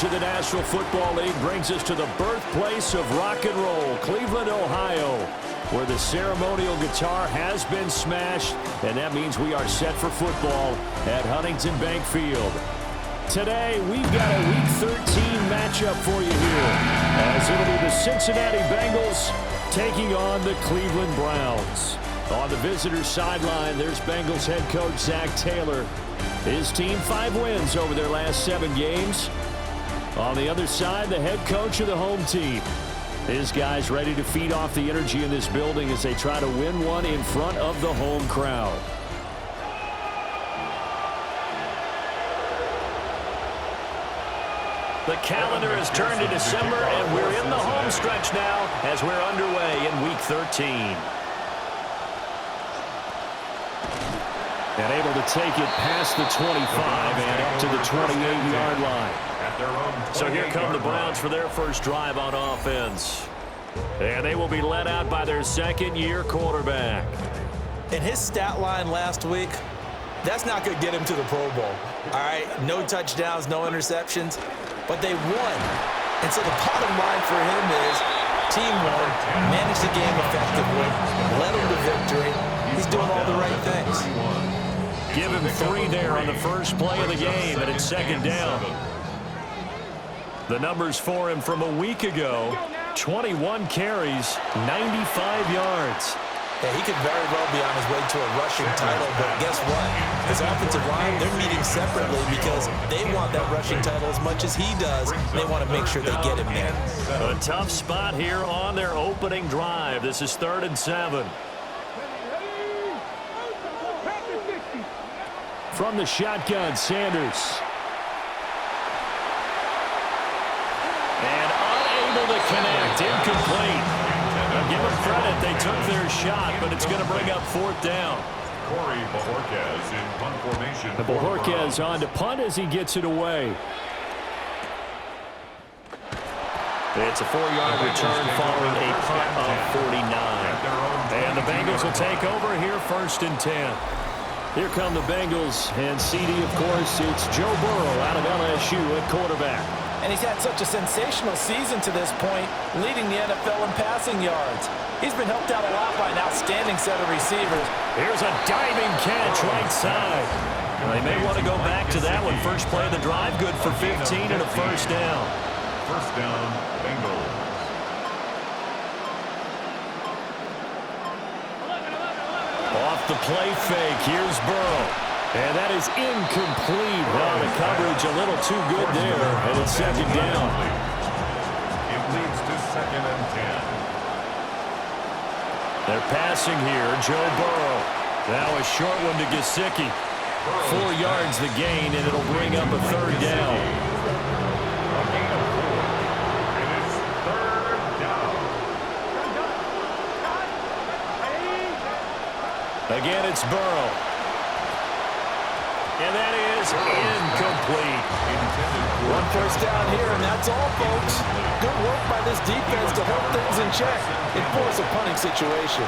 coverage of the National Football League brings us to the birthplace of rock and roll, Cleveland, Ohio, where the ceremonial guitar has been smashed, and that means we are set for football at Huntington Bank Field. Today, we've got a Week 13 matchup for you here, as it'll be the Cincinnati Bengals taking on the Cleveland Browns. On the visitor sideline, there's Bengals head coach Zach Taylor. His team 5 wins over their last 7 games. On the other side, the head coach of the home team. His guys ready to feed off the energy in this building as they try to win one in front of the home crowd. The calendar has turned to December, and we're in the home stretch now as we're underway in Week 13. And able to take it past the 25 and up to the 28-yard line. So here come the Browns for their first drive on offense. And they will be led out by their second-year quarterback. And his stat line last week, that's not going to get him to the Pro Bowl. All right, no touchdowns, no interceptions, but they won. And so the bottom line for him is team won, managed the game effectively, led him to victory. He's doing all the right things. Give him 3 there on the first play of the game, and it's second down. The numbers for him from a week ago, 21 carries, 95 yards. Yeah, he could very well be on his way to a rushing title, but guess what? His offensive line, they're meeting separately because they want that rushing title as much as he does. They want to make sure they get him there. A tough spot here on their opening drive. This is 3rd and 7. From the shotgun, Sanders. And unable to connect, incomplete. Now give them credit, they took their shot, but it's going to bring up 4th down. Corey Bojorquez in punt formation. Bojorquez on to punt as he gets it away. It's a 4-yard return following a punt of 49. And the Bengals will take over here 1st and 10. Here come the Bengals, and CD, of course, it's Joe Burrow out of LSU at quarterback. And he's had such a sensational season to this point, leading the NFL in passing yards. He's been helped out a lot by an outstanding set of receivers. Here's a diving catch right side. They may want to go back to that one. First play of the drive, good for 15 and a first down. First down, Bengals. Off the play fake, here's Burrow. And that is incomplete. Well, the coverage a little too good there, and it's second down. It leads to 2nd and 10. They're passing here, Joe Burrow. Now a short one to Gesicki. 4 yards the gain, and it'll bring up a 3rd down. A gain of 4. And it's 3rd down. Again, it's Burrow. And that is incomplete. 1 first down here, and that's all, folks. Good work by this defense to hold things in check and force a punting situation.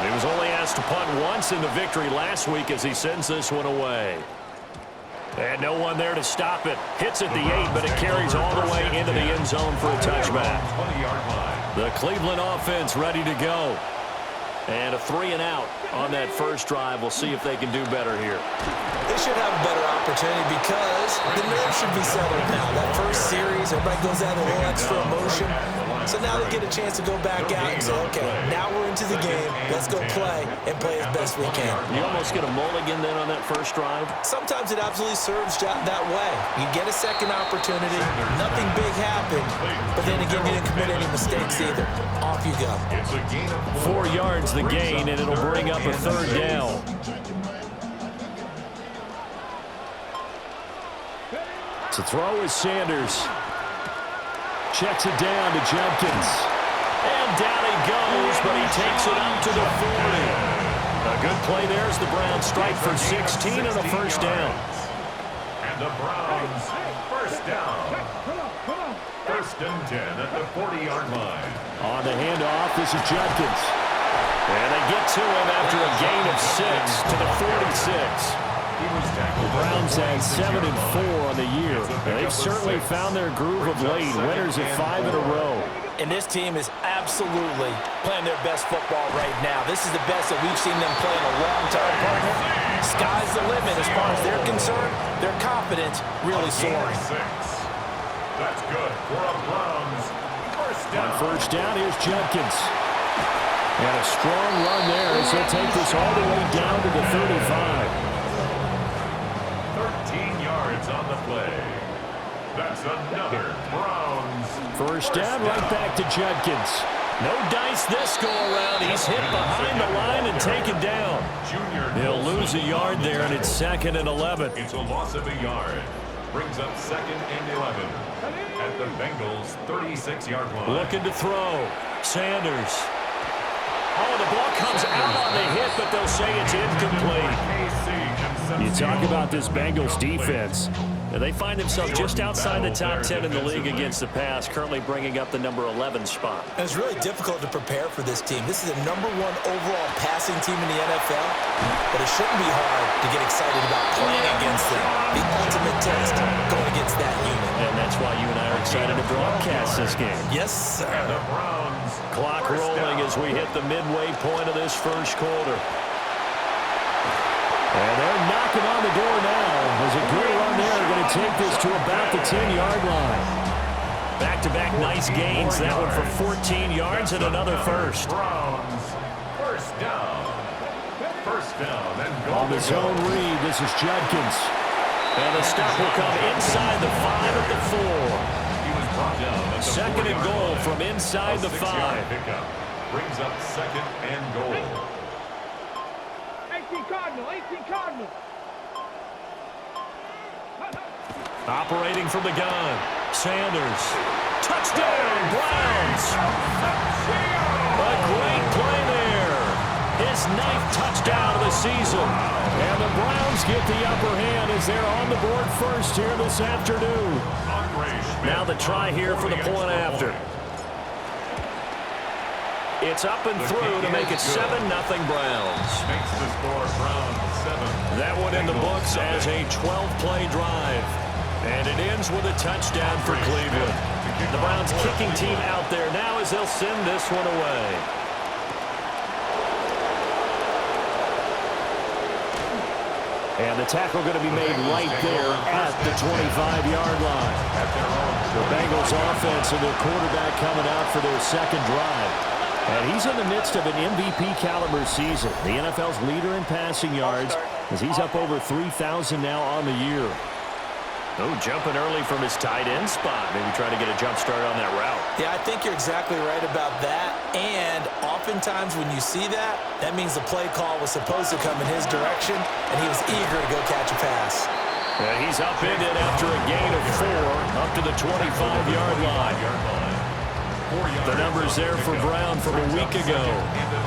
He was only asked to punt once in the victory last week as he sends this one away. And no one there to stop it. Hits at the 8, but it carries all the way into the end zone for a touchback. 20-yard line. The Cleveland offense ready to go. And a 3 and out on that first drive. We'll see if they can do better here. They should have a better opportunity because the nerves should be settled now. That first series, everybody goes out a little extra emotion. So now they get a chance to go back out and say, okay, now we're into the game. Let's go play and play as best we can. You almost get a mulligan then on that first drive? Sometimes it absolutely serves that way. You get a second opportunity. Nothing big happened. But then again, you didn't commit any mistakes either. Off you go. It's a gain of 4 yards the gain, and it'll bring up a 3rd down. To throw is Sanders. Checks it down to Jenkins. And down he goes, but he takes it up to the 40. A good play there as the Browns strike for 16 and a first down. And the Browns first down. 1st and 10 at the 40-yard line. On the handoff, this is Jenkins. And they get to him after a gain of 6 to the 46. He was tackled The Browns at 7-4 on the year. They've certainly found their groove of late. Winners of 5 in a row. And this team is absolutely playing their best football right now. This is the best that we've seen them play in a long time, partner. Sky's the limit as far as they're concerned. Their confidence really soaring. That's good for a Browns first down. On first down, here's Judkins. And a strong run there as he'll take this all the way down to the 35. 13 yards on the play. That's another Browns First down, right back to Judkins. No dice this go-around. He's hit behind the line and taken down. He'll lose a yard there, and it's 2nd and 11. It's a loss of a yard. Brings up 2nd and 11 at the Bengals' 36-yard line. Looking to throw. Sanders. Oh, the ball comes out on the hit, but they'll say it's incomplete. You talk about this Bengals defense. They find themselves just outside the top 10 in the league against the pass, currently bringing up the number 11 spot. And it's really difficult to prepare for this team. This is the #1 overall passing team in the NFL, but it shouldn't be hard to get excited about playing against them. The ultimate test going against that unit. And that's why you and I are excited to broadcast this game. Yes, sir. And the Browns Clock rolling as we hit the midway point of this first quarter. And they're knocking on the door now. There's a good run there. Going to take this to about the 10-yard line. Back-to-back nice gains. That one for 14 yards and another first. Browns first down. First down and goal. On the zone read, this is Judkins. And the stop will come inside the 5 at the 4. He was brought down at the 2nd and goal from inside the 5. Pickup brings up 2nd and goal. 18 Cardinal. Operating from the gun. Sanders. Touchdown, Browns. A great play there. His 9th touchdown of the season. And the Browns get the upper hand as they're on the board first here this afternoon. Now the try here for the point after. It's up and through to make it 7-0 Browns. Makes the score Browns 7. That one in the books as a 12-play drive. And it ends with a touchdown for Cleveland. The Browns kicking team out there now as they'll send this one away. And the tackle going to be made right there at the 25-yard line. The Bengals offense and their quarterback coming out for their second drive. And he's in the midst of an MVP-caliber season. The NFL's leader in passing yards as he's up over 3,000 now on the year. Oh, jumping early from his tight end spot. Maybe try to get a jump start on that route. Yeah, I think you're exactly right about that. And oftentimes when you see that, that means the play call was supposed to come in his direction, and he was eager to go catch a pass. And he's upended after a gain of 4 up to the 25-yard line. The numbers there for Brown from a week ago.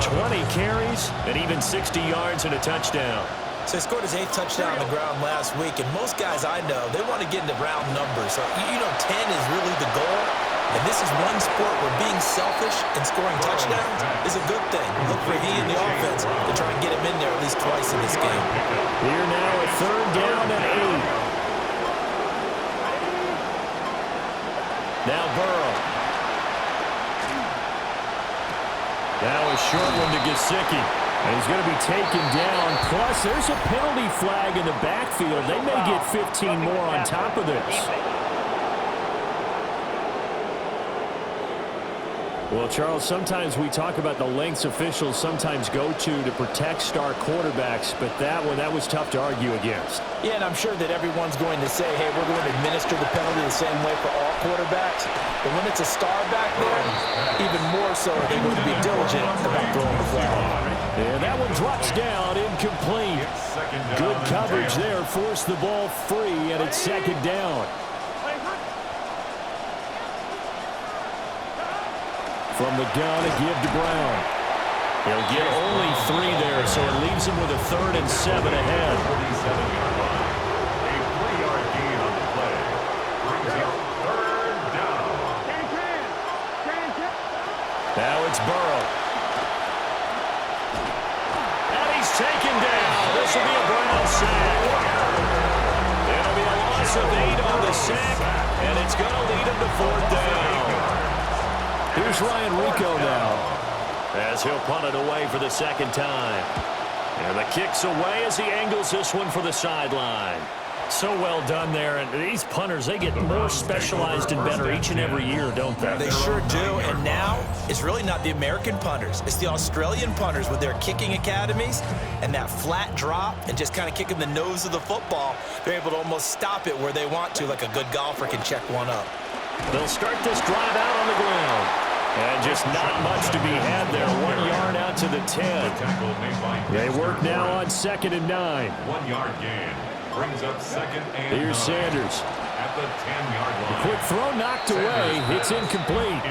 20 carries and even 60 yards and a touchdown. So he scored his 8th touchdown on the ground last week, and most guys I know, they want to get into round numbers. So, 10 is really the goal, and this is one sport where being selfish and scoring touchdowns is a good thing. Look for he and the offense to try and get him in there at least twice in this game. Here now a 3rd down and 8. Now Burrow. Now a short one to Gesicki. And he's going to be taken down. Plus, there's a penalty flag in the backfield. They may get 15 more on top of this. Well, Charles, sometimes we talk about the lengths officials sometimes go to protect star quarterbacks, but that was tough to argue against. Yeah, and I'm sure that everyone's going to say, hey, we're going to administer the penalty the same way for all quarterbacks. But when it's a star back there, even more so are they going to be diligent about throwing the flag. And that one drops down, incomplete. Good coverage there, forced the ball free, and it's 2nd down. From the gun, a give to Brown. He'll get only 3 there, so it leaves him with a 3rd and 7 ahead. 47-yard line. A 3-yard gain on the play. Brings up 3rd down. Now it's Burrow. And he's taken down. This will be a Brown sack. loss of 8 on the sack, and it's going to lead him to 4th down. Here's Ryan Rico now, as he'll punt it away for the second time. And the kick's away as he angles this one for the sideline. So well done there. And these punters, they get more specialized and better each and every year, don't they? They sure do. And now it's really not the American punters. It's the Australian punters with their kicking academies and that flat drop and just kind of kicking the nose of the football. They're able to almost stop it where they want to, like a good golfer can check one up. They'll start this drive out on the ground. And just not much to be had there. 1 yard out to the 10. They work now on 2nd and 9. 1 yard gain. Brings up 2nd and 9. Here's Sanders. At the 10-yard line. Quick throw knocked away. It's incomplete.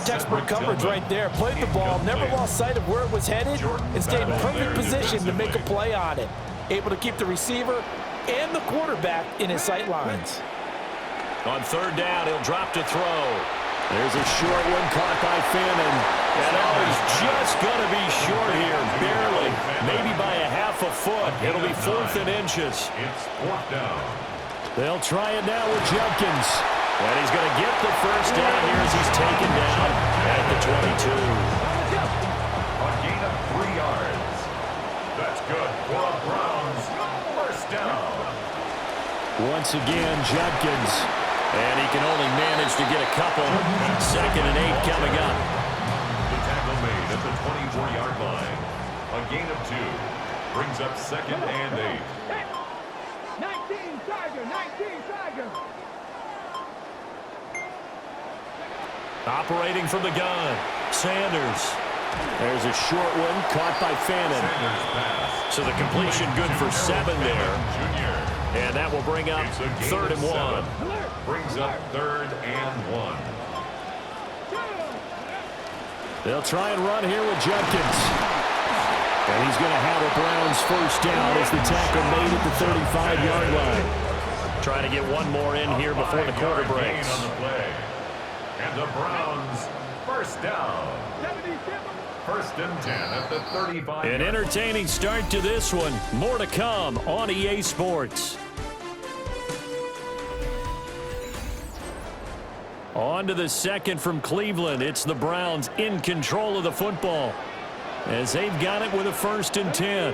Textbook coverage right there. Played the ball, never lost sight of where it was headed, and stayed in perfect position to make a play on it. Able to keep the receiver and the quarterback in his sight lines. On 3rd down, he'll drop to throw. There's a short one caught by Fannin. And he's just going to be short here, barely. Maybe by a half a foot. It'll be 4th and inches. It's 4th down. They'll try it now with Jenkins. And he's going to get the first down here as he's taken down at the 22. A gain of 3 yards. That's good for a Browns first down. Once again, Jenkins. And he can only manage to get a couple. 2nd and 8 coming up. The tackle made at the 24-yard line. A gain of 2. Brings up 2nd and 8. 19 Tiger, 19 Tiger. Operating from the gun, Sanders. There's a short one caught by Fannin. So the completion good for 7 there. And that will bring up 3rd and 1. Brings up 3rd and 1. They'll try and run here with Jenkins. And he's going to have a Browns first down as the tackle made at the 35-yard line. Trying to get one more in here before the quarter breaks. On the play. And the Browns first down. 1st and 10 at the 35. An entertaining start to this one. More to come on EA Sports. On to the second from Cleveland. It's the Browns in control of the football as they've got it with a 1st and 10.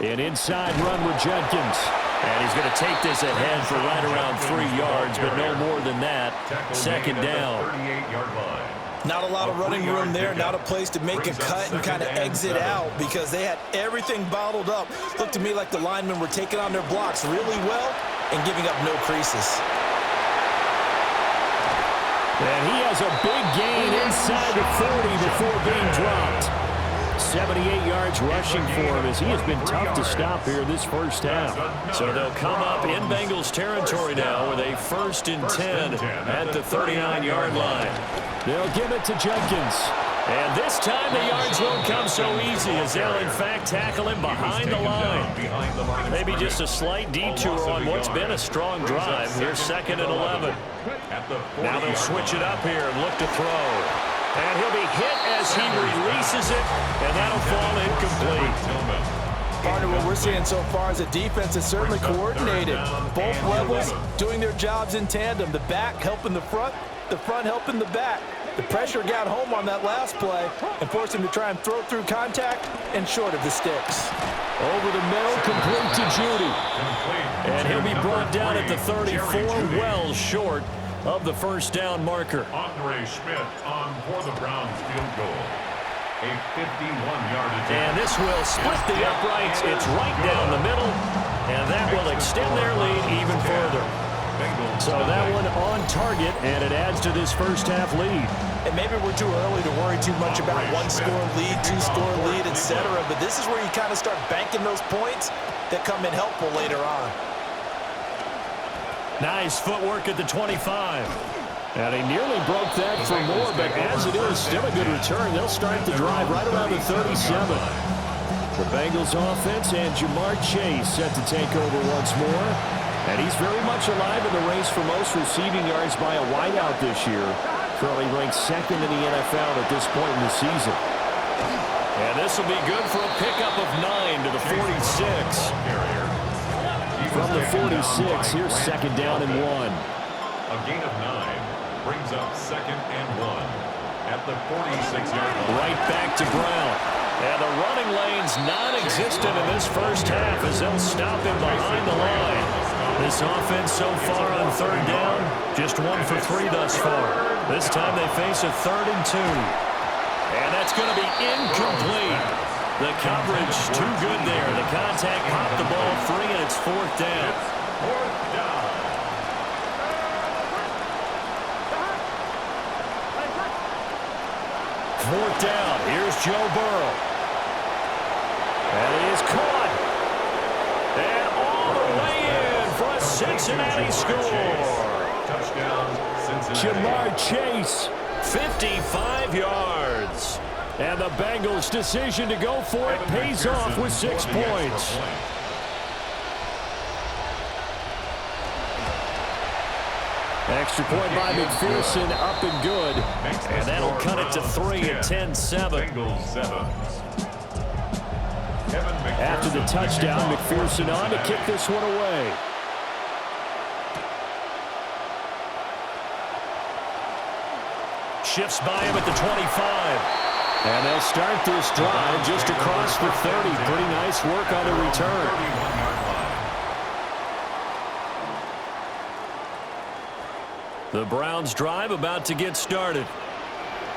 An inside run with Jenkins. And he's going to take this ahead for right around 3 yards, but no more than that. 2nd down. 38-yard line. Not a lot of running room there, not a place to make a cut and kind of exit out because they had everything bottled up. Looked to me like the linemen were taking on their blocks really well and giving up no creases. And he has a big gain inside the 40 before being dropped. 78 yards rushing for him as he has been tough to stop here this first half. So they'll come up in Bengals territory now with a 1st and 10 at the 39-yard line. They'll give it to Jenkins. And this time the yards won't come so easy as they'll in fact tackle him behind the line. Maybe just a slight detour on what's been a strong drive. Here's 2nd and 11. Now they'll switch it up here and look to throw. And he'll be hit as he releases it, and that'll fall incomplete. Partner, what we're seeing so far is a defense that's certainly coordinated. Both levels doing their jobs in tandem. The back helping the front helping the back. The pressure got home on that last play and forced him to try and throw through contact and short of the sticks. Over the middle, complete to Judy. And he'll be brought down at the 34, well short of the first down marker. Andre Schmidt on for the Browns field goal. A 51-yard attempt. And this will split the uprights. It's right down the middle, and that will extend their lead even further. So that one on target, and it adds to this first half lead. And maybe we're too early to worry too much about one-score lead, two-score lead, etc. But this is where you kind of start banking those points that come in helpful later on. Nice footwork at the 25. And he nearly broke that for more, but as it is, still a good return. They'll start the drive right around the 37. The Bengals offense and Jamar Chase set to take over once more. And he's very much alive in the race for most receiving yards by a wideout this year. Currently ranked 2nd in the NFL at this point in the season. And this will be good for a pickup of 9 to the 46. From the 46, here's second down and 1. A gain of 9 brings up second and 1 at the 46-yard line. Right back to Brown. And the running lane's non-existent in this first half as they'll stop him behind the line. This offense so far on third down, just 1 for 3 thus far. This time they face a 3rd and 2. And that's going to be incomplete. The coverage too good there. The contact popped the ball free, and it's 4th down. Fourth down. Fourth down. Here's Joe Burrow. And he is caught. And all the way in for a Cincinnati score. Touchdown, Cincinnati. Jamar Chase, 55 yards. And the Bengals' decision to go for it pays off with 6 points. Extra point by McPherson, up and good. And that'll cut it to 3 at 10-7. After the touchdown, McPherson on to kick this one away. Shifts by him at the 25. And they'll start this drive just across the 30. Pretty nice work on the return. The Browns drive about to get started.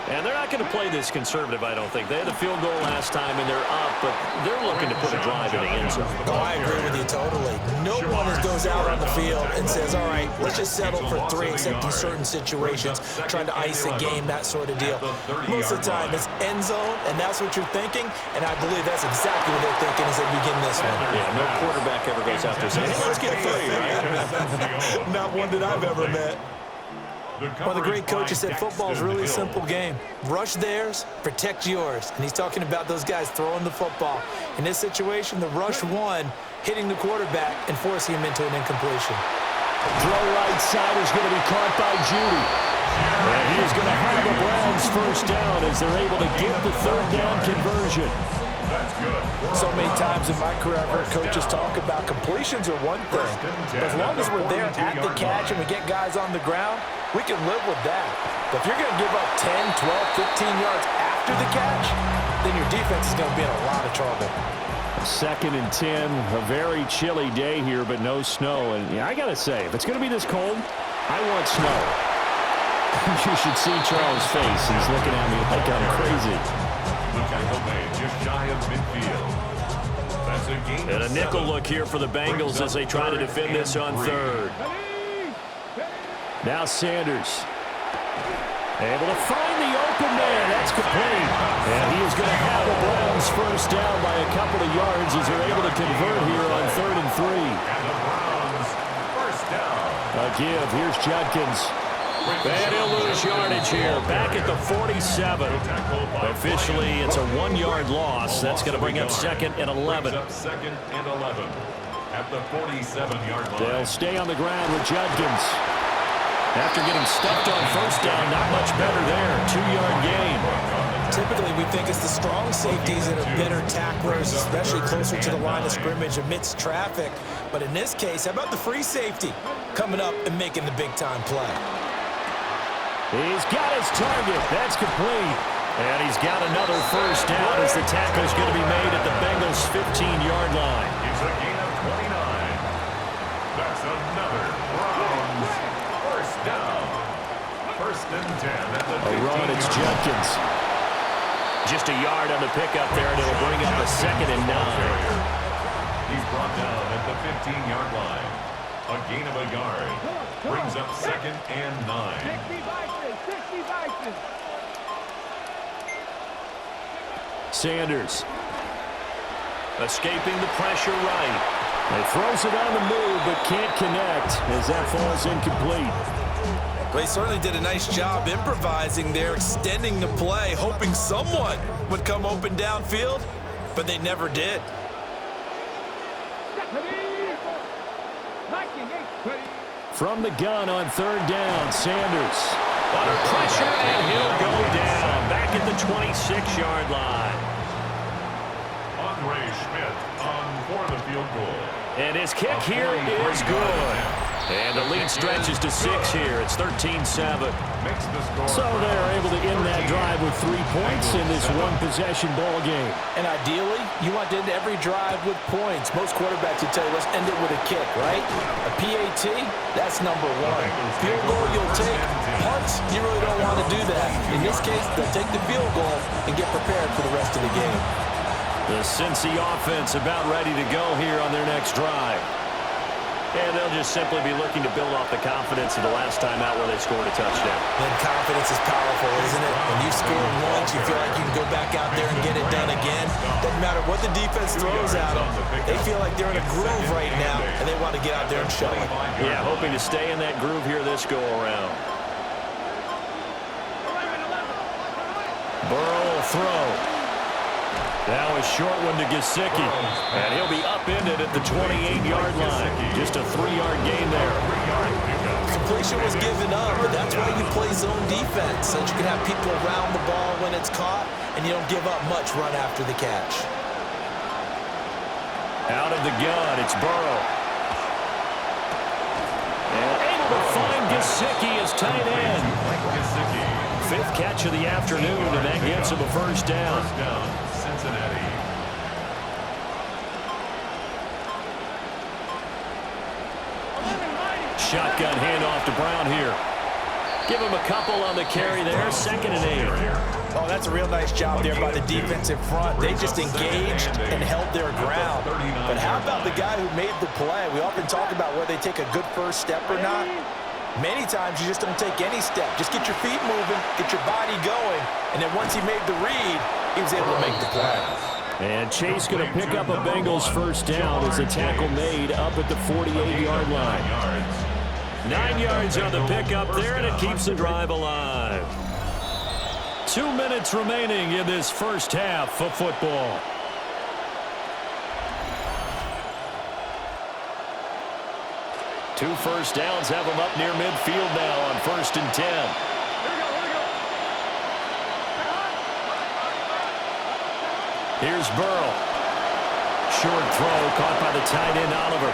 And they're not going to play this conservative, I don't think. They had a field goal last time, and they're up, but they're looking to put a drive in the end zone. Oh, I agree with you totally. No one goes out on the field and says, all right, let's just settle for 3, except in certain situations, trying to ice a game, that sort of deal. Most of the time, it's end zone, and that's what you're thinking, and I believe that's exactly what they're thinking as they begin this one. Yeah, no quarterback ever goes out there saying, hey, let's get 3, right? Not one that I've ever met. One of the great coaches said football is really a simple game. Rush theirs, protect yours. And he's talking about those guys throwing the football. In this situation, the rush won, hitting the quarterback and forcing him into an incompletion. Throw right side is going to be caught by Judy. And he's going to have the Browns first down as they're able to get the 3rd down conversion. So many times in my career, I've heard coaches talk about completions are one thing. But as long as we're there at the catch and we get guys on the ground, we can live with that. But if you're going to give up 10, 12, 15 yards after the catch, then your defense is going to be in a lot of trouble. 2nd and 10, a very chilly day here, but no snow. And yeah, I got to say, if it's going to be this cold, I want snow. You should see Charles' face. He's looking at me like I'm crazy. The tackle made just shy of midfield. That's a gain. And a nickel look here for the Bengals as they try to defend this on 3rd. Now Sanders. Able to find the open man. That's complete. And he is going to have the Browns first down by a couple of yards as they're able to convert here on 3rd and 3. And the Browns first down. A give. Here's Judkins. And he'll lose yardage here. Back at the 47. Officially, it's a 1-yard loss. That's going to bring up 2nd and 11. Second and 11 at the 47-yard line. They'll stay on the ground with Judkins. After getting stuffed on first down, not much better there. 2-yard gain. Typically, we think it's the strong safeties that are better tacklers, especially closer to the line of scrimmage amidst traffic. But in this case, how about the free safety coming up and making the big-time play? He's got his target. That's complete. And he's got another first down as the tackle's going to be made at the Bengals' 15-yard line. It's a gain of 29. That's another Browns first down. 1st and 10 at the 15. A run, it's Judkins. Just a yard on the pickup there, and it'll bring up a 2nd and 9. He's brought down at the 15-yard line. A gain of a yard. Brings up 2nd and 9. 60 Vikings. Sanders. Escaping the pressure right. He throws it on the move, but can't connect as that falls incomplete. Well, he certainly did a nice job improvising there, extending the play, hoping someone would come open downfield, but they never did. From the gun on 3rd down, Sanders. Under pressure, and he'll go down. Back at the 26-yard line. Andre Schmidt on for the field goal. And his kick here is good. And the lead stretches to 6 here. It's 13-7. So they're able to end that drive with 3 points in this one-possession ball game. And ideally, you want to end every drive with points. Most quarterbacks would tell you, let's end it with a kick, right? A PAT, that's number 1. Field goal you'll take. Punts, you really don't want to do that. In this case, they'll take the field goal and get prepared for the rest of the game. The Cincy offense about ready to go here on their next drive. And they'll just simply be looking to build off the confidence of the last time out where they scored a touchdown. And confidence is powerful, isn't it? When you've scored once, you feel like you can go back out there and get it done again. Doesn't matter what the defense throws at them. They feel like they're in a groove right now, and they want to get out there and show it. Yeah, hoping to stay in that groove here this go-around. Burrow will throw. Now a short one to Gesicki. And he'll be upended at the 28-yard line. Just a 3-yard gain there. Completion was given up, but that's why you play zone defense, so that you can have people around the ball when it's caught, and you don't give up much run after the catch. Out of the gun, it's Burrow. And able to find Gesicki as tight end. 5th catch of the afternoon, and that gets him a first down. Cincinnati. Shotgun handoff to Brown here. Give him a couple on the carry there. 2nd and 8. Oh, that's a real nice job there by the defensive front. They just engaged and held their ground. But how about the guy who made the play? We often talk about whether they take a good first step or not. Many times you just don't take any step. Just get your feet moving, get your body going, and then once he made the read, he was able to make the play. And Chase going to pick up a Bengals first down as a tackle made up at the 48-yard line. 9 yards on the pickup there, and it keeps the drive alive. 2 minutes remaining in this first half of football. Two first downs have them up near midfield now on 1st and 10. Here's Burrow. Short throw caught by the tight end Oliver.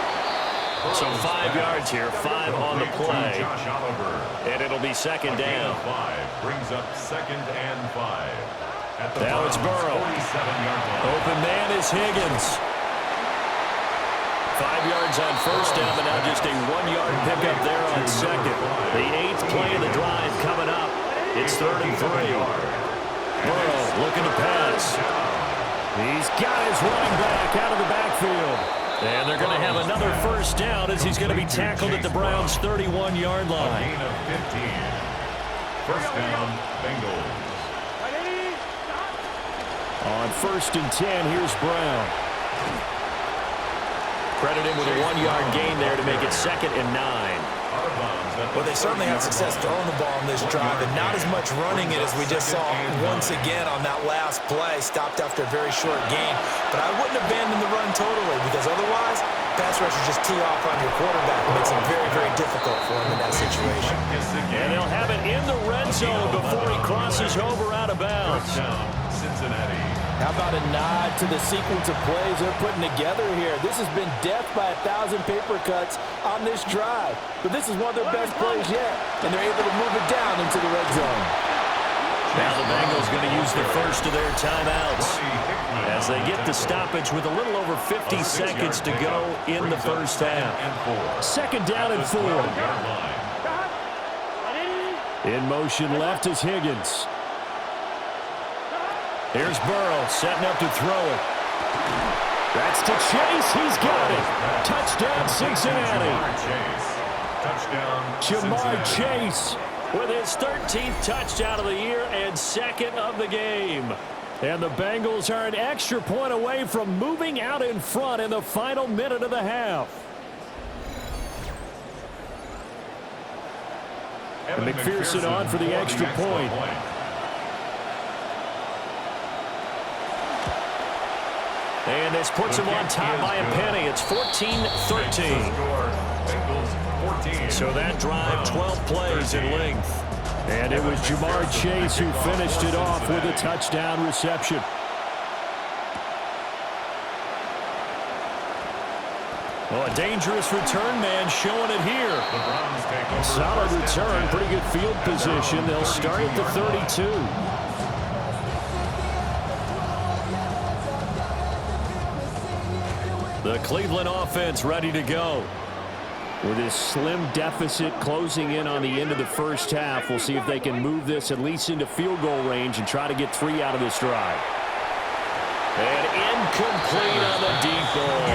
So 5 yards here, 5 on the play. And it'll be 2nd down. Brings up 2nd and 5. Now it's Burrow. Open man is Higgins. 5 yards on first down, but now just a 1-yard pickup there on 2nd. The 8th play of the drive coming up. It's 3rd and 3. Burrow looking to pass. He's got his running back out of the backfield. And they're going to have another first down as he's going to be tackled at the Browns' 31-yard line. Gain of 15. First down, Bengals. On 1st and 10, here's Brown. Credit him with a 1-yard gain there to make it 2nd and 9. Well, they certainly had success throwing the ball on this drive, and not as much running it as we just saw once again on that last play. Stopped after a very short gain. But I wouldn't abandon the run totally, because otherwise, pass rushers just tee off on your quarterback. It makes it very, very difficult for him in that situation. And they'll have it in the red zone before he crosses over out of bounds. Cincinnati. How about a nod to the sequence of plays they're putting together here? This has been death by 1,000 paper cuts on this drive. But this is one of their best plays yet, and they're able to move it down into the red zone. Now the Bengals going to use the first of their timeouts as they get the stoppage with a little over 50 seconds to go in the first half. 2nd down and 4. In motion left is Higgins. Here's Burrow setting up to throw it. That's to Chase. He's got it. Touchdown, Cincinnati. Jamar Chase with his 13th touchdown of the year and 2nd of the game. And the Bengals are an extra point away from moving out in front in the final minute of the half. And McPherson on for the extra point. And this puts him on top by a penny. It's 14-13. So that drive, 12 plays in length. And it was Jamar Chase who finished it off with a touchdown reception. Oh, a dangerous return man showing it here. The Browns take over. Solid return, pretty good field position. They'll start at the 32. The Cleveland offense ready to go. With this slim deficit closing in on the end of the first half, we'll see if they can move this at least into field goal range and try to get 3 out of this drive. And incomplete on the deep ball.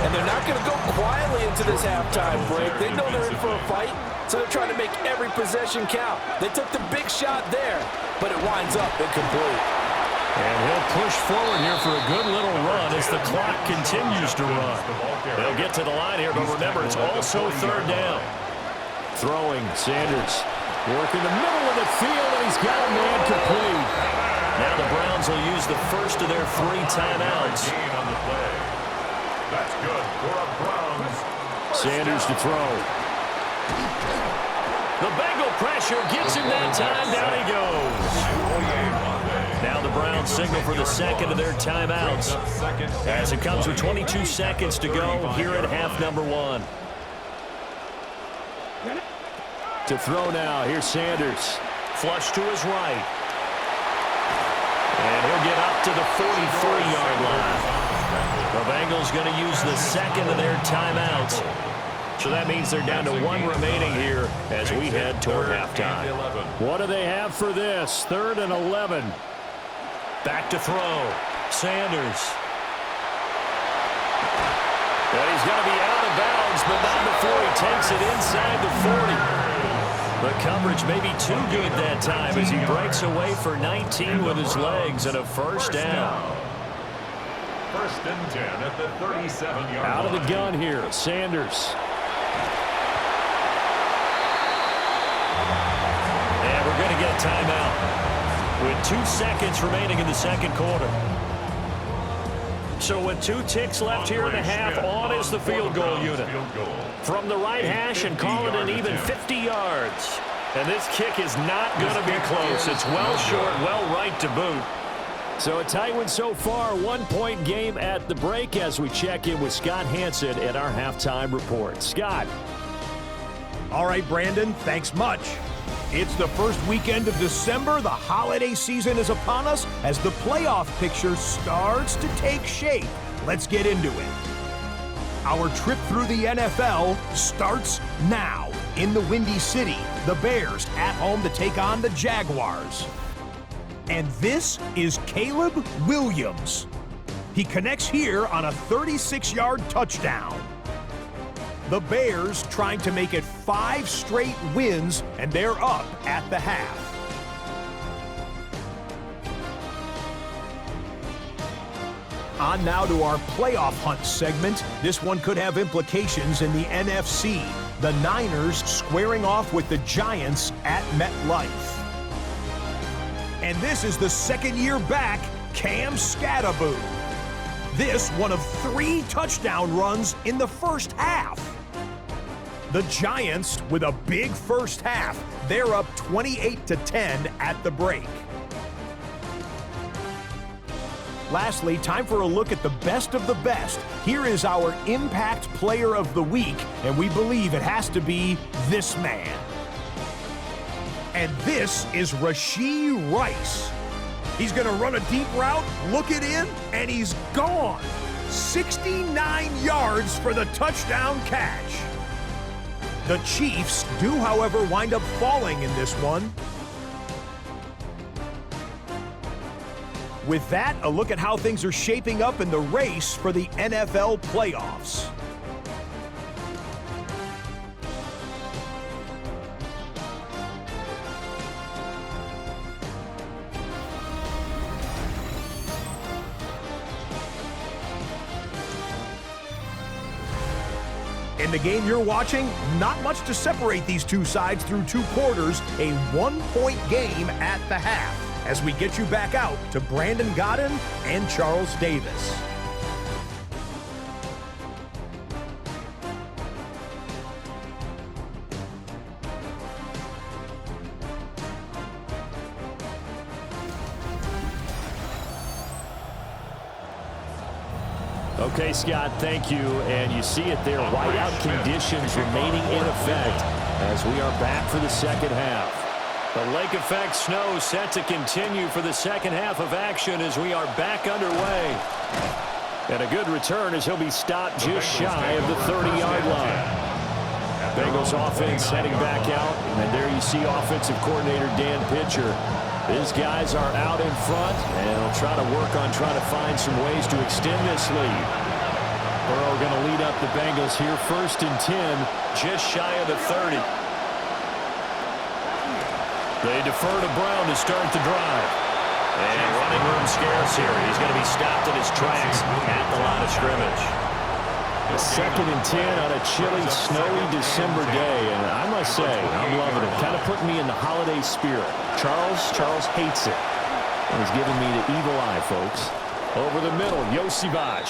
And they're not going to go quietly into this halftime break. They know they're in for a fight, so they're trying to make every possession count. They took the big shot there, but it winds up incomplete. And he'll push forward here for a good little run as the clock continues to run. They'll get to the line here, but remember, it's also third down. Throwing, Sanders working the middle of the field, and he's got a man complete. Now the Browns will use the first of their 3 timeouts. That's good for a Browns. Sanders to throw. The Bengal pressure gets him that time. Down he goes. Now the Browns signal for the second of their timeouts as it comes with 22 seconds to go here at half number 1. To throw now, here's Sanders. Flush to his right. And he'll get up to the 43-yard line. The Bengals going to use the second of their timeouts. So that means they're down to 1 remaining here as we head toward halftime. What do they have for this? 3rd and 11. Back to throw. Sanders. And he's going to be out of bounds, but not before he takes it inside the 40. The coverage may be too good that time as he breaks away for 19 with his legs and a first down. 1st and 10 at the 37-yard line. Out of the gun here, Sanders. And we're going to get a timeout with 2 seconds remaining in the second quarter. So with 2 ticks left here in the half, on is the field goal unit. From the right hash and call it an even 50 yards. And this kick is not going to be close. It's well short, well right to boot. So a tight one so far, 1-point game at the break as we check in with Scott Hansen at our halftime report. Scott. All right, Brandon, thanks much. It's the first weekend of December. The holiday season is upon us as the playoff picture starts to take shape. Let's get into it. Our trip through the NFL starts now. In the Windy City, the Bears at home to take on the Jaguars. And this is Caleb Williams. He connects here on a 36-yard touchdown. The Bears trying to make it 5 straight wins, and they're up at the half. On now to our playoff hunt segment. This one could have implications in the NFC. The Niners squaring off with the Giants at MetLife. And this is the second year back, Cam Scatterbo. This one of 3 touchdown runs in the first half. The Giants with a big first half. They're up 28-10 at the break. Lastly, time for a look at the best of the best. Here is our Impact Player of the Week, and we believe it has to be this man. And this is Rashee Rice. He's going to run a deep route, look it in, and he's gone. 69 yards for the touchdown catch. The Chiefs do, however, wind up falling in this one. With that, a look at how things are shaping up in the race for the NFL playoffs. In the game you're watching, not much to separate these two sides through 2 quarters, a 1-point game at the half. As we get you back out to Brandon Godden and Charles Davis. Okay, Scott, thank you. And you see it there, whiteout conditions remaining in effect as we are back for the second half. The lake effect snow set to continue for the second half of action as we are back underway. And a good return as he'll be stopped just shy of the 30-yard line. Bengals offense heading back out, and there you see offensive coordinator Dan Pitcher. His guys are out in front, and they'll try to work on trying to find some ways to extend this lead. Burrow going to lead up the Bengals here, 1st and 10, just shy of the 30. They defer to Brown to start the drive. And running room scarce here. He's going to be stopped in his tracks at the line of scrimmage. A 2nd and 10 on a chilly, snowy December day. And I must say, I'm loving it. Kind of putting me in the holiday spirit. Charles hates it. And he's giving me the evil eye, folks. Over the middle, Yosivach.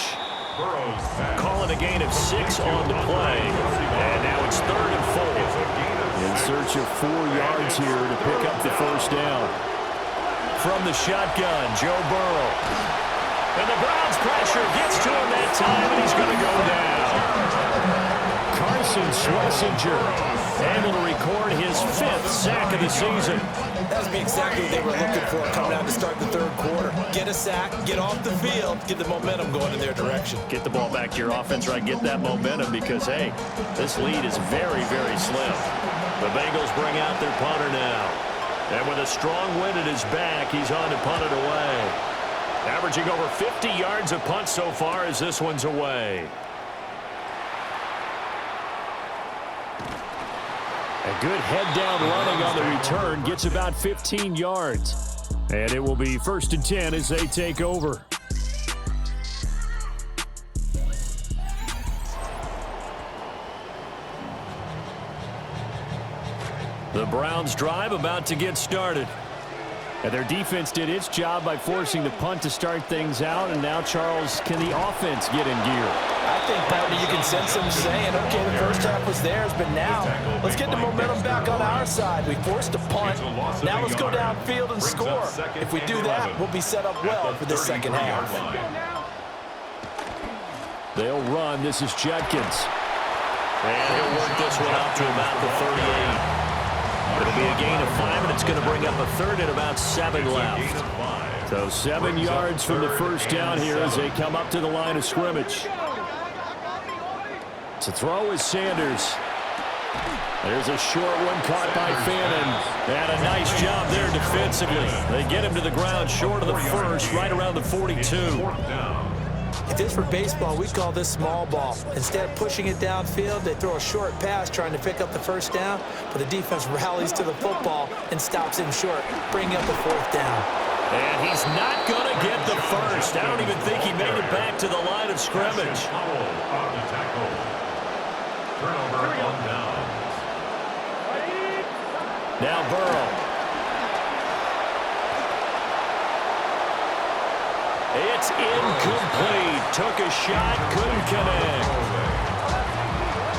Calling a gain of 6 on the play. And now it's 3rd and 4. In search of 4 yards here to pick up the first down. From the shotgun, Joe Burrow. And the Browns pressure gets to him that time, and he's going to go down. Carson Schlesinger able to record his 5th sack of the season. That would be exactly what they were looking for coming out to start the 3rd quarter. Get a sack, get off the field, get the momentum going in their direction. Get the ball back to your offense, right? Get that momentum because, hey, this lead is very, very slim. The Bengals bring out their punter now. And with a strong wind at his back, he's on to punt it away. Averaging over 50 yards a punt so far as this one's away. A good head down running on the return gets about 15 yards. And it will be 1st and 10 as they take over. The Browns drive about to get started. And their defense did its job by forcing the punt to start things out. And now, Charles, can the offense get in gear? I think, partner, you can sense them saying, okay, the first half was theirs, but now let's get the momentum back on our side. We forced a punt. Now let's go downfield and score. If we do that, we'll be set up well for the second half. They'll run. This is Judkins. And he'll work this one up to about the 38. It'll be a gain of 5, and it's going to bring up a 3rd and about 7 left. So 7 yards from the first down here as they come up to the line of scrimmage. To throw is Sanders. There's a short one caught by Fannin. And a nice job there defensively. They get him to the ground short of the first, right around the 42. If this were baseball, we'd call this small ball. Instead of pushing it downfield, they throw a short pass trying to pick up the first down, but the defense rallies to the football and stops him short, bringing up the 4th down. And he's not going to get the first. I don't even think he made it back to the line of scrimmage. Now Burrow. It's incomplete. Took a shot, couldn't connect.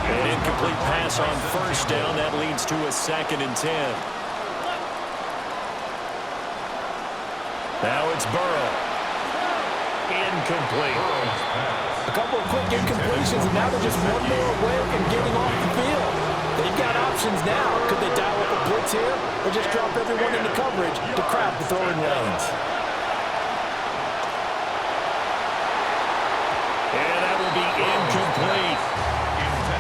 An incomplete pass on first down. That leads to a 2nd and 10. Now it's Burrow. Incomplete. A couple of quick incompletions, and now they're just one more away from getting off the field. They've got options now. Could they dial up a blitz here or just drop everyone into coverage to crowd the throwing lanes? And that will be incomplete.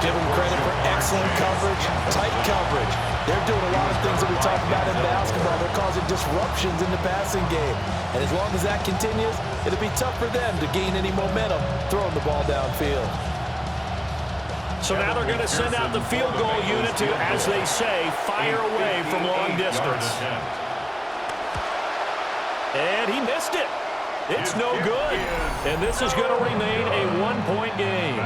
Give them credit for excellent coverage, tight coverage. They're doing a lot of things that we talk about in basketball. They're causing disruptions in the passing game. And as long as that continues, it'll be tough for them to gain any momentum throwing the ball downfield. So now they're going to send out the field goal unit to, as they say, fire away from long distance. And he missed it. It's no good. And this is going to remain a one-point game.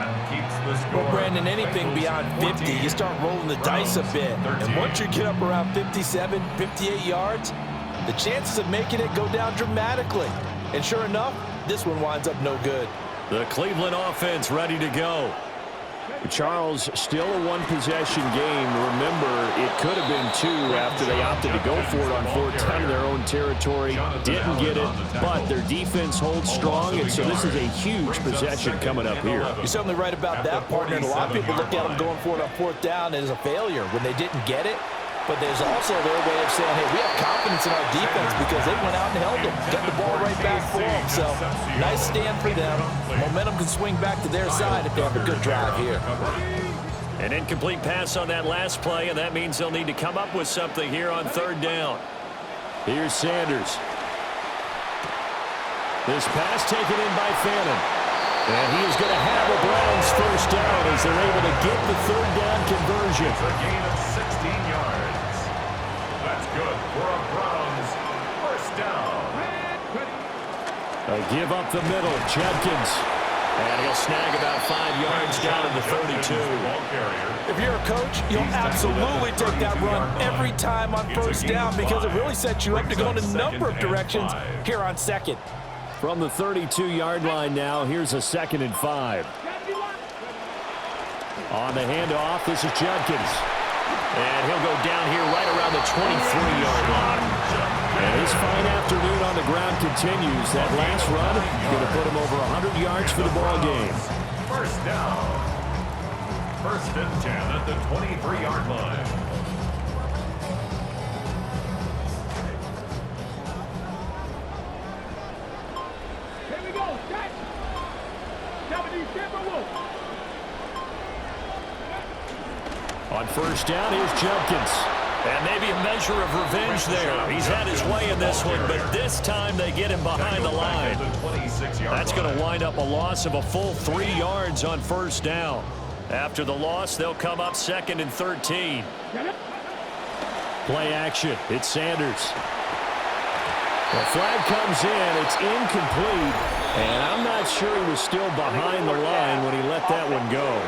Well, Brandon, anything beyond 50, you start rolling the dice a bit. And once you get up around 57, 58 yards, the chances of making it go down dramatically. And sure enough, this one winds up no good. The Cleveland offense ready to go. Charles, still a one-possession game. Remember, it could have been two after they opted to go for it on fourth down in their own territory. Didn't get it, but their defense holds strong, and so this is a huge possession coming up here. You're certainly right about that, partner. And a lot of people look at them going for it on fourth down as a failure when they didn't get it. But there's also their way of saying, hey, we have confidence in our defense because they went out and held them, got the ball right back for them. So nice stand for them. Momentum can swing back to their side if they have a good drive here. An incomplete pass on that last play, and that means they'll need to come up with something here on third down. Here's Sanders. This pass taken in by Fannin. And he is going to have a Browns first down as they're able to get the third down conversion. It's a gain of 16 yards. That's good for a Browns first down. A give up the middle, Judkins. And he'll snag about 5 yards down in the 32. If you're a coach, you'll absolutely take that run every time on first down because it really sets you up to go in a number of directions here on second. From the 32-yard line now, here's a 2nd and 5. On the handoff, this is Judkins. And he'll go down here right around the 23-yard line. And his fine afternoon on the ground continues. That last run going to put him over 100 yards for the ball game. First down. 1st and 10 at the 23-yard line. Here we go, set. 77 Wolf. On first down, here's Judkins. And maybe a measure of revenge there. He's had his way in this one, but this time they get him behind the line. That's going to wind up a loss of a full 3 yards on first down. After the loss, they'll come up 2nd and 13. Play action. It's Sanders. The flag comes in. It's incomplete. And I'm not sure he was still behind the line when he let that one go.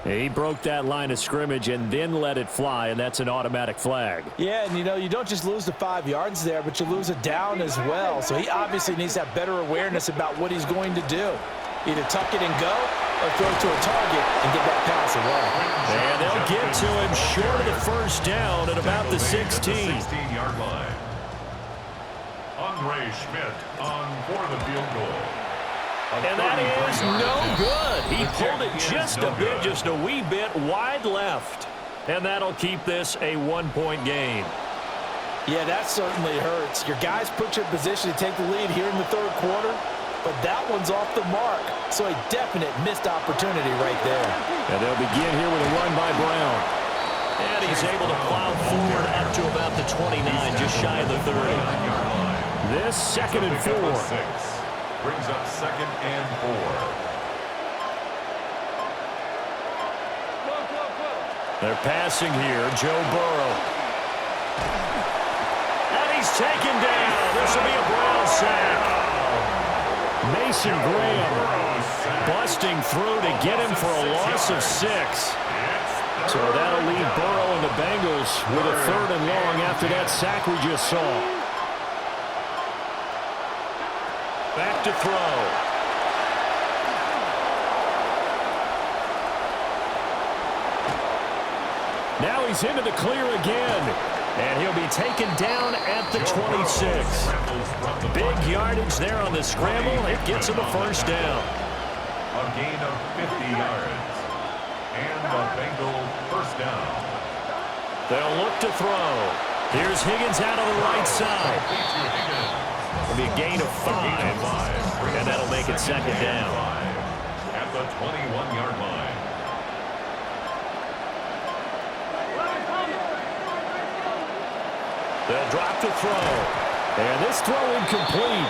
He broke that line of scrimmage and then let it fly, and that's an automatic flag. Yeah, and you don't just lose the 5 yards there, but you lose it down as well. So he obviously needs to have better awareness about what he's going to do. Either tuck it and go or throw it to a target and get that pass away. And they'll get to him short of the first down at about the 16. 16-yard line. Andre Schmidt on for the field goal. And that is no good. He pulled it just a bit, just a wee bit wide left. And that'll keep this a 1-point game. Yeah, that certainly hurts. Your guys put you in position to take the lead here in the third quarter, but that one's off the mark. So a definite missed opportunity right there. And they'll begin here with a run by Brown. And he's able to plow forward up to about the 29, just shy of the 30. This 2nd and 4. Brings up 2nd and 4. They're passing here. Joe Burrow. And he's taken down. This will be a Brown sack. Mason Graham busting through to get him for a loss of 6. So that'll leave Burrow and the Bengals with a 3rd and long after that sack we just saw. Back to throw. Now he's into the clear again. And he'll be taken down at the 26. Big yardage there on the scramble. It gets him a first down. A gain of 50 yards. And the Bengal first down. They'll look to throw. Here's Higgins out on the right side. It'll be a gain of 5. And that'll make it 2nd down. At the 21-yard line. They'll drop the throw. And this throw incomplete.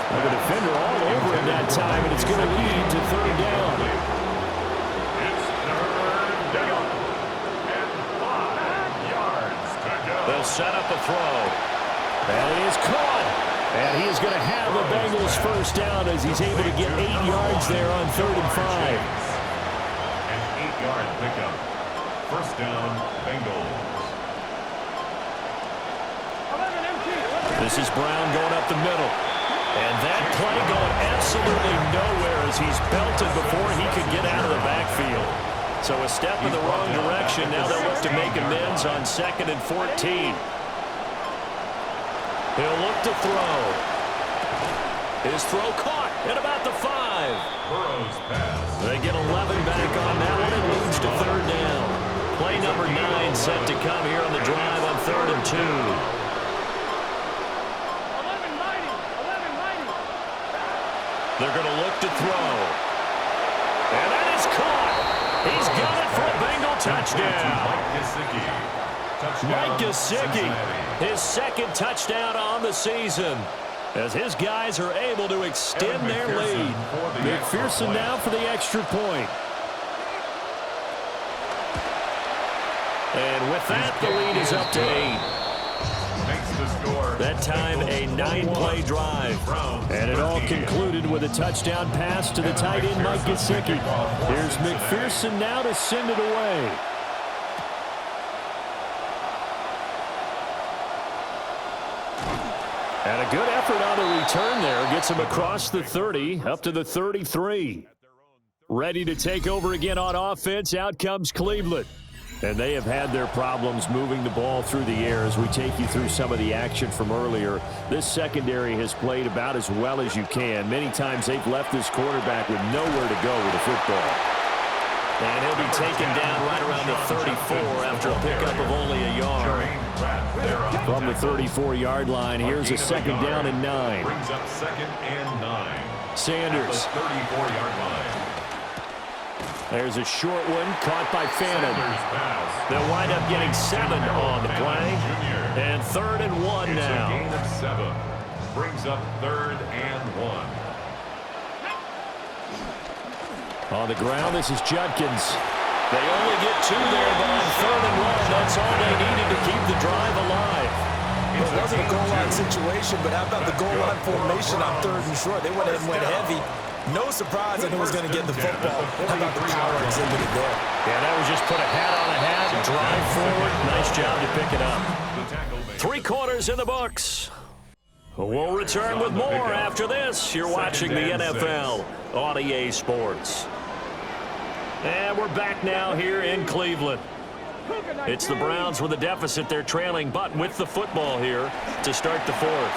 The defender all over him that time, and it's going to lead to 3rd down. It's 3rd down. And 5 yards to go. They'll set up a throw. And it is caught. And he is going to have the Bengals first down as he's able to get 8 yards there on 3rd and 5. An 8-yard pickup. First down, Bengals. This is Brown going up the middle. And that play going absolutely nowhere as he's belted before he could get out of the backfield. So a step in the wrong direction. Now they'll look to make amends on 2nd and 14. He'll look to throw. His throw caught at about the 5. They get 11 back on that one and moves to 3rd down. Play number 9 set to come here on the drive on 3rd and 2. They're going to look to throw. And that is caught. He's got it for a Bengal touchdown. Mike Gesicki, his 2nd touchdown on the season, as his guys are able to extend their lead. McPherson now for the extra point. And with that, the lead is up to 8. That time, a 9-play drive. And it all concluded with a touchdown pass to the tight end, Mike Gesicki. Here's McPherson now to send it away. And a good effort on the return there. Gets him across the 30, up to the 33. Ready to take over again on offense. Out comes Cleveland. And they have had their problems moving the ball through the air as we take you through some of the action from earlier. This secondary has played about as well as you can. Many times they've left this quarterback with nowhere to go with the football. And he'll be taken down right around the 34 after a pickup of only a yard. From the 34-yard line, here's a 2nd down and 9. Brings up 2nd and 9. Sanders. 34-yard line. There's a short one caught by Fannin. They'll wind up getting 7 on the play. And 3rd and 1 now. It's a gain of 7. Brings up 3rd and 1. On the ground, this is Judkins. They only get 2 there, but on 3rd and 1, that's all they needed to keep the drive alive. It wasn't a goal line situation, but how about the goal line formation on 3rd and short? They went ahead and went heavy. No surprise that he was going to get the football. How about the power exhibited there? Yeah, that was just put a hat on a hat and drive forward. Nice job to pick it up. 3 quarters in the books. We'll return with more after this. You're watching the NFL on EA Sports. And we're back now here in Cleveland. It's the Browns with a deficit. They're trailing, but with the football here to start the 4th.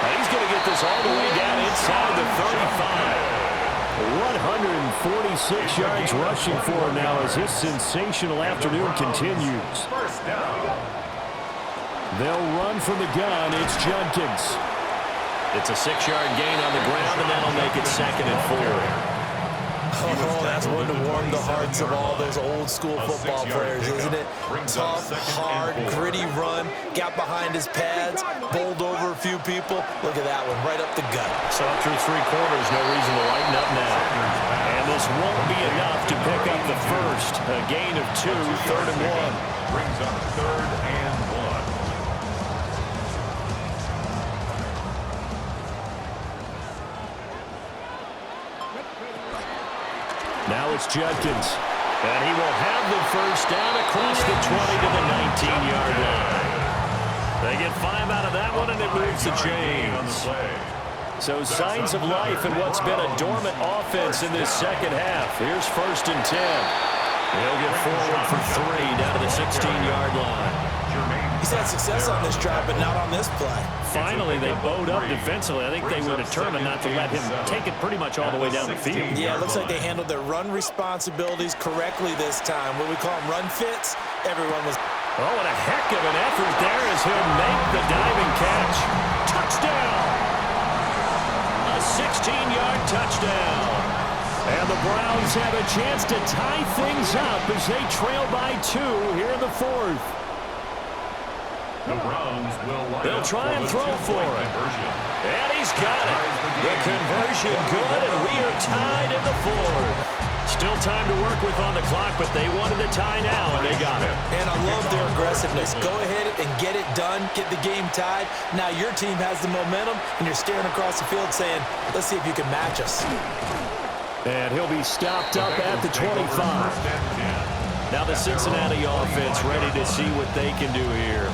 He's going to get this all the way down inside the 35. 146 yards rushing for him now as his sensational afternoon continues. They'll run from the gun. It's Judkins. It's a 6-yard gain on the ground, and that'll make it 2nd and 4. Oh, that's one to warm the hearts of all those old-school football players, isn't it? Tough, hard, gritty run, got behind his pads, bowled over a few people. Look at that one, right up the gut. So through 3 quarters, no reason to lighten up now. And this won't be enough to pick up the first. A gain of 2, 3rd and 1. Brings up 3rd and 1. Now it's Judkins. And he will have the first down across the 20 to the 19-yard line. They get 5 out of that one, and it moves the chains. So signs of life in what's been a dormant offense in this second half. Here's 1st and 10. They'll get forward for 3 down to the 16-yard line. He's had success on this drive, but not on this play. Finally, they bowed up defensively. I think they were determined not to let him take it pretty much all the way down the field. Yeah, it looks like they handled their run responsibilities correctly this time. What we call them run fits, everyone was... Oh, and a heck of an effort there as he'll make the diving catch. Touchdown! A 16-yard touchdown. And the Browns have a chance to tie things up as they trail by 2 here in the 4th. The Browns They'll try and throw for it. And he's got it. The conversion good, and we are tied in the 4th. Still time to work with on the clock, but they wanted the tie now, and they got it. And I love their aggressiveness. Go ahead and get it done, get the game tied. Now your team has the momentum, and you're staring across the field saying, let's see if you can match us. And he'll be stopped up at the 25. Now the Cincinnati offense ready to see what they can do here.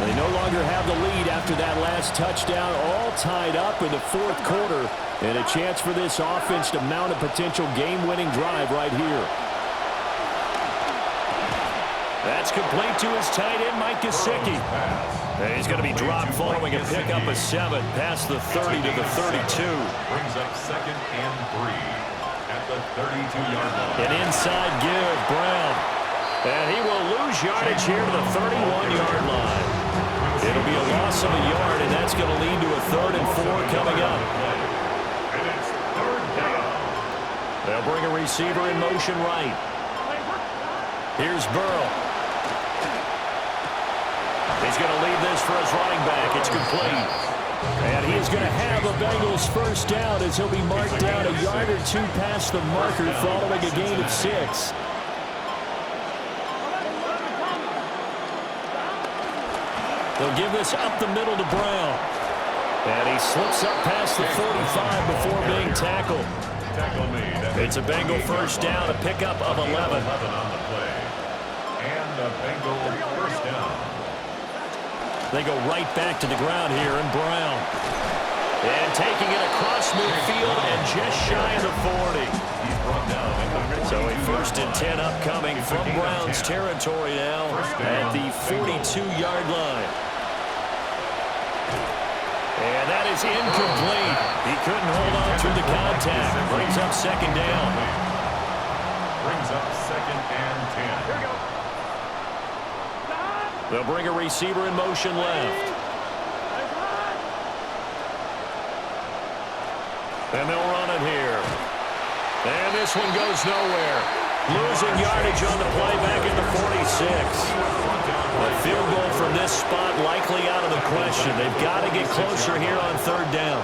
They no longer have the lead after that last touchdown, all tied up in the fourth quarter, and a chance for this offense to mount a potential game-winning drive right here. That's complete to his tight end, Mike Gesicki. And he's going to be dropped following a pickup of 7 past the 30 to the 32. Brings up 2nd and 3 at the 32-yard line. An inside give, Brown. And he will lose yardage here to the 31-yard line. It'll be a loss of a yard, and that's going to lead to a 3rd and 4 coming up. And it's 3rd down. They'll bring a receiver in motion right. Here's Burrow. He's going to lead this for his running back. It's complete. And he is going to have a Bengals first down as he'll be marked down a yard or 2 past the marker following a gain of 6. They'll give this up the middle to Brown. And he slips up past the 45 before being tackled. It's a Bengal first down, a pickup of 11. On the play. And a Bengal first down. They go right back to the ground here, and Brown. And taking it across midfield and just shy of the 40. So a 1st and 10 upcoming from Brown's territory now at the 42-yard line. And that is incomplete. He couldn't hold on through the contact. Brings up 2nd down. Brings up 2nd and 10. Here we go. They'll bring a receiver in motion left. And they'll run it here. And this one goes nowhere. Losing yardage on the play back at the 46. A field goal from this spot likely out of the question. They've got to get closer here on 3rd down.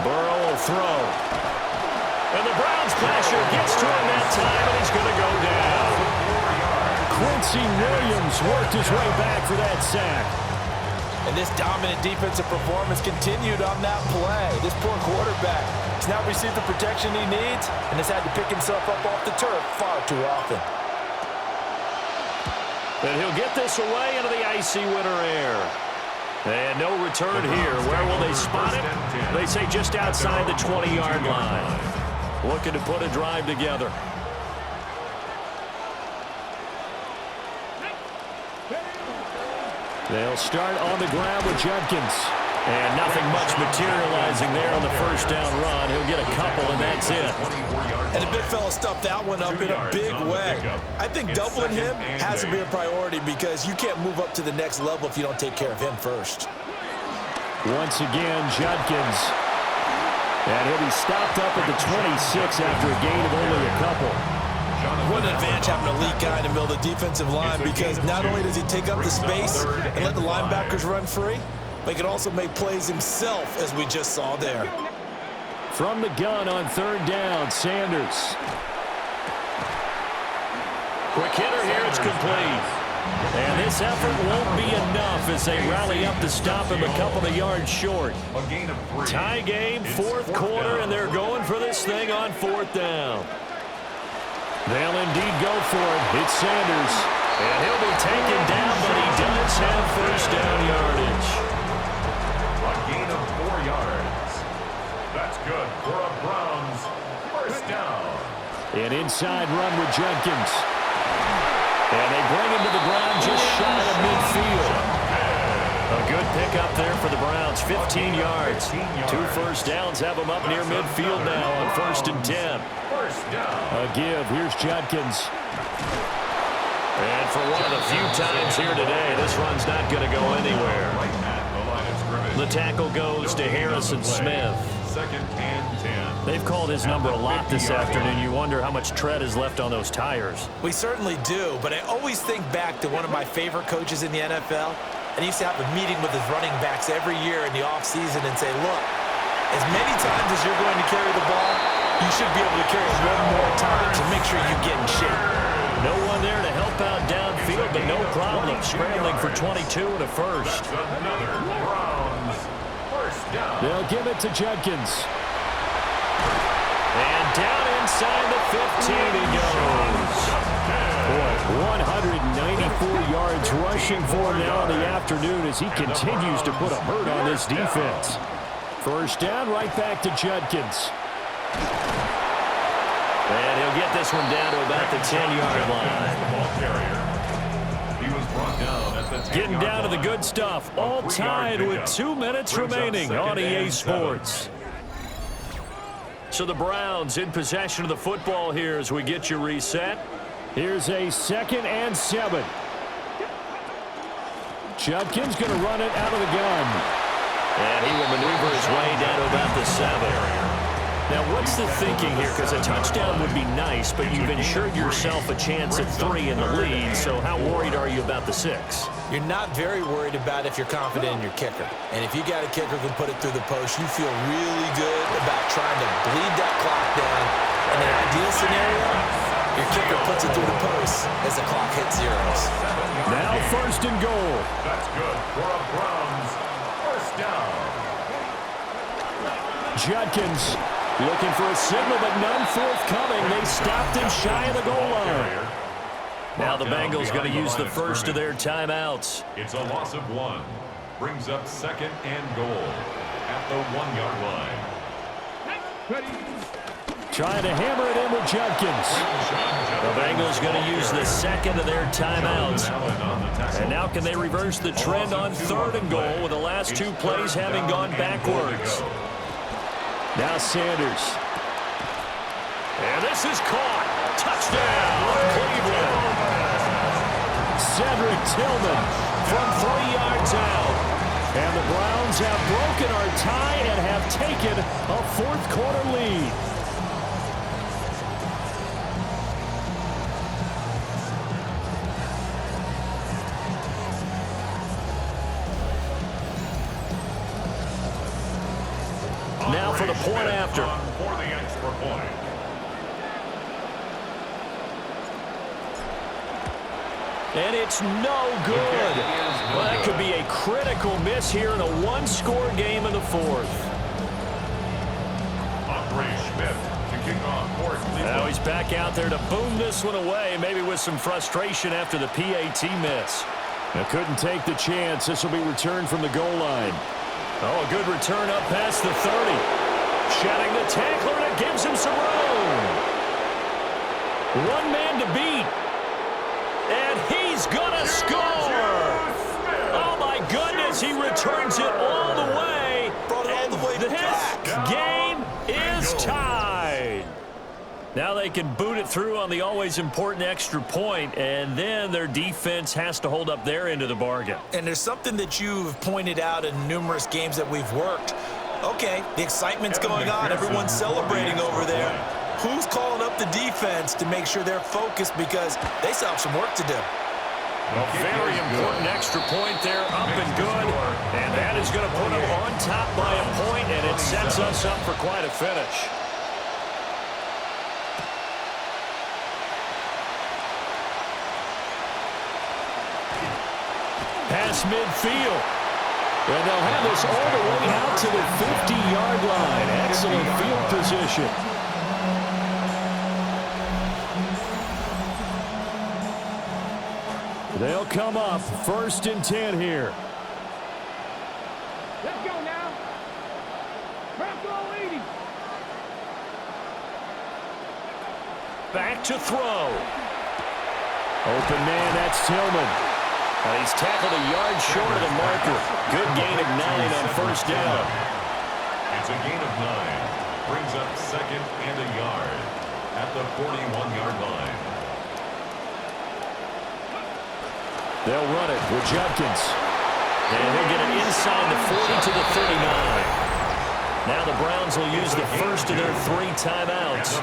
Burrow will throw. And the Browns pressure gets to him that time, and he's going to go down. Quincy Williams worked his way back for that sack. And this dominant defensive performance continued on that play. This poor quarterback has not received the protection he needs and has had to pick himself up off the turf far too often. And he'll get this away into the icy winter air. And no return here. Where will they spot it? They say just outside the 20-yard line. Looking to put a drive together. They'll start on the ground with Judkins. And nothing much materializing there on the first down run. He'll get a couple, and that's it. And the big fella stuffed that one up in a big way. I think doubling him has to be a priority because you can't move up to the next level if you don't take care of him first. Once again, Judkins. And he'll be stopped up at the 26 after a gain of only a couple. What an advantage having an elite guy in the middle of the defensive line because not only does he take up the space and let the linebackers run free, but he can also make plays himself, as we just saw there. From the gun on 3rd down, Sanders. Quick hitter here, it's complete. And this effort won't be enough as they rally up to stop him a couple of yards short. Tie game, 4th quarter, and they're going for this thing on 4th down. They'll indeed go for it. It's Sanders. And he'll be taken down, but he does have first down yardage. A gain of 4 yards. That's good for a Browns first down. An inside run with Judkins. And they bring him to the ground just shy of midfield. A good pickup there for the Browns, 15 yards. 2 first downs have them up near midfield now on 1st and 10. A give, here's Judkins. And for one of the few times here today, this run's not going to go anywhere. The tackle goes to Harrison Smith. 2nd and 10. They've called his number a lot this afternoon. You wonder how much tread is left on those tires. We certainly do, but I always think back to one of my favorite coaches in the NFL. And he used to have a meeting with his running backs every year in the offseason and say, look, as many times as you're going to carry the ball, you should be able to carry it one more time to make sure you get in shape. No one there to help out downfield, but no problem. Scrambling for 22 and a first. Another Browns first down. They'll give it to Judkins. And down inside the 15 he goes. Boy, 194 yards rushing for him now in the afternoon as he continues to put a hurt on this defense. First down, right back to Judkins. And he'll get this one down to about the 10-yard line. Getting down to the good stuff. All tied with 2 minutes remaining on EA Sports. So the Browns in possession of the football here as we get you reset. Here's a 2nd and 7. Judkins going to run it out of the gun. And he will maneuver his way down to about the 7. Now, what's the thinking here? Because a touchdown would be nice, but you've ensured yourself a chance at 3 in the lead, so how worried are you about the 6? You're not very worried about if you're confident in your kicker. And if you got a kicker who can put it through the post, you feel really good about trying to bleed that clock down. In an ideal scenario, your kicker puts it through the post as the clock hits zeros. Now 1st and goal. That's good for a Browns first down. Judkins looking for a signal, but none forthcoming. They stopped him shy of the goal line. Now the Bengals going to use the first of their timeouts. It's a loss of 1. Brings up 2nd and goal at the 1-yard line. Trying to hammer it in with Judkins. The Bengals going to use the 2nd of their timeouts. And now can they reverse the trend on 3rd and goal with the last 2 plays having gone backwards? Now Sanders. And this is caught. Touchdown, Cleveland. Cedric Tillman from 3 yards out. And the Browns have broken our tie and have taken a 4th quarter lead. Now for the point after. For the extra point. And it's no good. Well, that could be a critical miss here in a 1-score game in the 4th. Andre Schmidt to kick off for Cleveland. Now he's back out there to boom this one away, maybe with some frustration after the PAT miss. Now couldn't take the chance. This will be returned from the goal line. Oh, a good return up past the 30. Shedding the tackler, and it gives him some room. 1 man to beat. And he's going to score. Oh, my goodness. He returns it all the way. Brought it all the way back. This game is tied. Now they can boot it through on the always important extra point, and then their defense has to hold up their end of the bargain. And there's something that you've pointed out in numerous games that we've worked. Okay, the excitement's going on. Everyone's celebrating over there. Who's calling up the defense to make sure they're focused because they still have some work to do? Very important extra point there, up and good. And that is going to put them on top by a point, and it sets us up for quite a finish. Pass midfield. And they'll have this all the way out to the 50-yard line. Excellent field position. They'll come up 1st and 10 here. Let's go now. Crack all 80. Back to throw. Open man, that's Tillman. And he's tackled a yard short of the marker. Good gain of 9 on 1st down. It's a gain of 9. Brings up 2nd and a yard at the 41-yard line. They'll run it with Judkins. And he'll get it inside the 40 to the 39. Now the Browns will use the first of their 3 timeouts,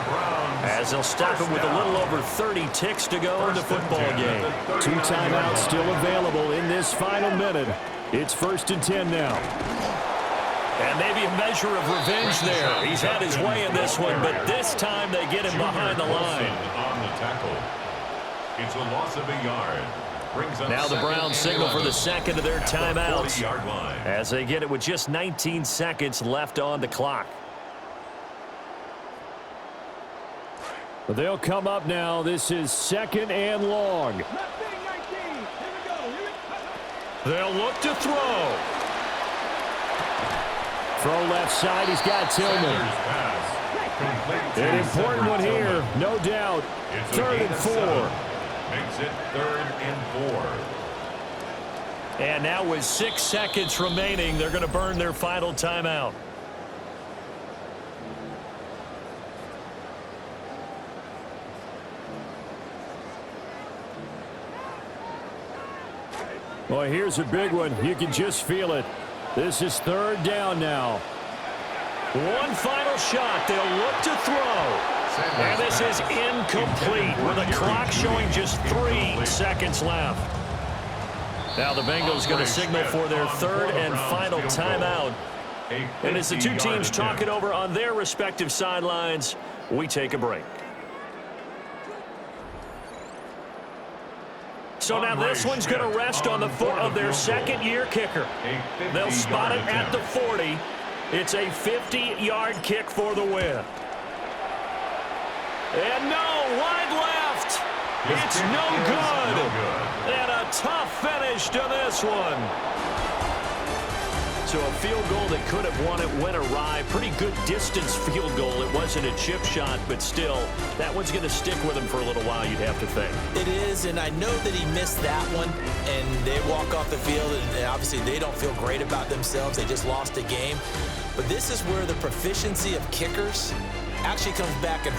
as they'll stop it with a little over 30 ticks to go in the football game. 2 timeouts still available in this final minute. It's 1st and 10 now. And maybe a measure of revenge there. He's had his way in this one, but this time they get him behind the line. On the tackle. It's a loss of a yard. Now the Browns signal for the 2nd of their timeouts as they get it with just 19 seconds left on the clock. They'll come up now. This is 2nd and long. Left wing 19. Here we go. They'll look to throw. Throw left side. He's got Tillman. Sanders' pass. Complete to An important one Tillman. here, no doubt. It's 3rd a and 4. Makes it 3rd and 4. And now with 6 seconds remaining, they're going to burn their final timeout. Well, here's a big one. You can just feel it. This is 3rd down now. One final shot. They'll look to throw. And this is incomplete with the clock showing just 3 seconds left. Now the Bengals going to signal for their 3rd and final timeout. And as the two teams talk it over on their respective sidelines, we take a break. So now this one's going to rest on the foot of their 2nd-year kicker. They'll spot it at the 40. It's a 50-yard kick for the win. And no, wide left. It's no good. And a tough finish to this one. So a field goal that could have won it went awry. Pretty good distance field goal. It wasn't a chip shot, but still, that one's going to stick with him for a little while, you'd have to think. It is, and I know that he missed that one, and they walk off the field, and obviously they don't feel great about themselves. They just lost a game. But this is where the proficiency of kickers actually comes back and